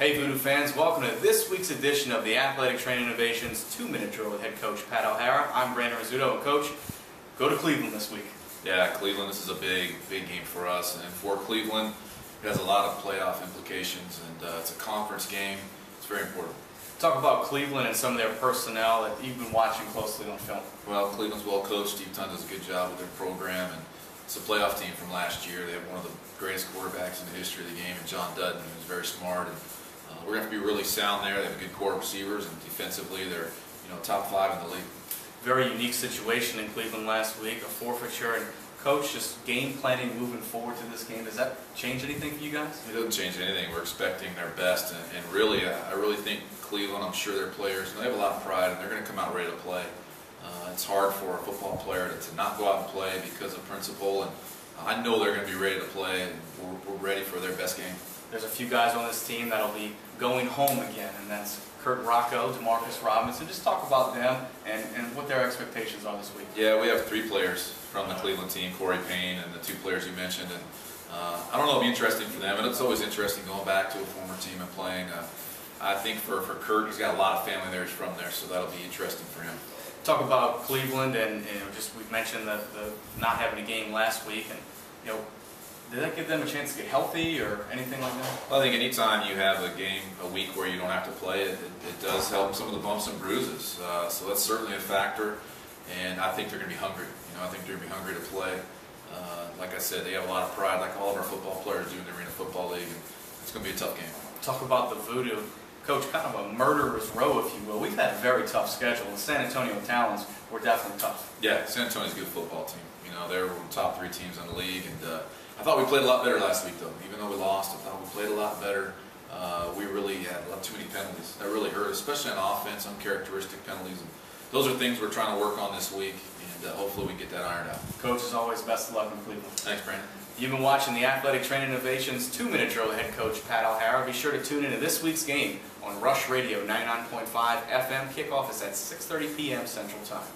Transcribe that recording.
Hey Voodoo fans, welcome to this week's edition of the Athletic Training Innovations 2-Minute Drill with head coach Pat O'Hara. I'm Brandon Rizzuto, and coach, go to Cleveland this week. Yeah, Cleveland, this is a big game for us, and for Cleveland, it has a lot of playoff implications, and it's a conference game. It's very important. Talk about Cleveland and some of their personnel that you've been watching closely on film. Well, Cleveland's well coached. Steve Tunn does a good job with their program, and it's a playoff team from last year. They have one of the greatest quarterbacks in the history of the game, and John Dutton, who's very smart. And we're going to have to be really sound there. They have a good core of receivers, and defensively, they're top 5 in the league. Very unique situation in Cleveland last week, a forfeiture. And coach, just game planning moving forward to this game, does that change anything for you guys? It doesn't change anything. We're expecting their best, and really, I really think Cleveland, I'm sure their players, they have a lot of pride, and they're going to come out ready to play. It's hard for a football player to not go out and play because of principle, and I know they're going to be ready to play, and we're ready for their best game. There's a few guys on this team that'll be going home again, and that's Kurt Rocco, DeMarcus Robinson. Just talk about them and what their expectations are this week. Yeah, we have 3 players from the Cleveland team, Corey Payne and the 2 players you mentioned. And I don't know, it'll be interesting for them, and it's always interesting going back to a former team and playing. I think for Kurt, he's got a lot of family there, he's from there, so that'll be interesting for him. Talk about Cleveland, and just we've mentioned the not having a game last week, and did that give them a chance to get healthy or anything like that? Well, I think anytime you have a game a week where you don't have to play, it does help some of the bumps and bruises. So that's certainly a factor, and I think they're going to be hungry. I think they're going to be hungry to play. Like I said, they have a lot of pride, like all of our football players do in the Arena Football League, and it's going to be a tough game. Talk about the Voodoo. Coach, kind of a murderer's row, if you will. We've had a very tough schedule. The San Antonio Talons were definitely tough. Yeah, San Antonio's a good football team. They were one of the top 3 teams in the league, and I thought we played a lot better last week, though. Even though we lost, I thought we played a lot better. We really had too many penalties. That really hurt, especially on offense, uncharacteristic penalties. And those are things we're trying to work on this week, and hopefully we get that ironed out. Coach, as always, best of luck in Cleveland. Thanks, Brandon. You've been watching the Athletic Training Innovations 2-Minute Drill with head coach Pat O'Hara. Be sure to tune into this week's game on Rush Radio 99.5 FM. Kickoff is at 6:30 p.m. Central Time.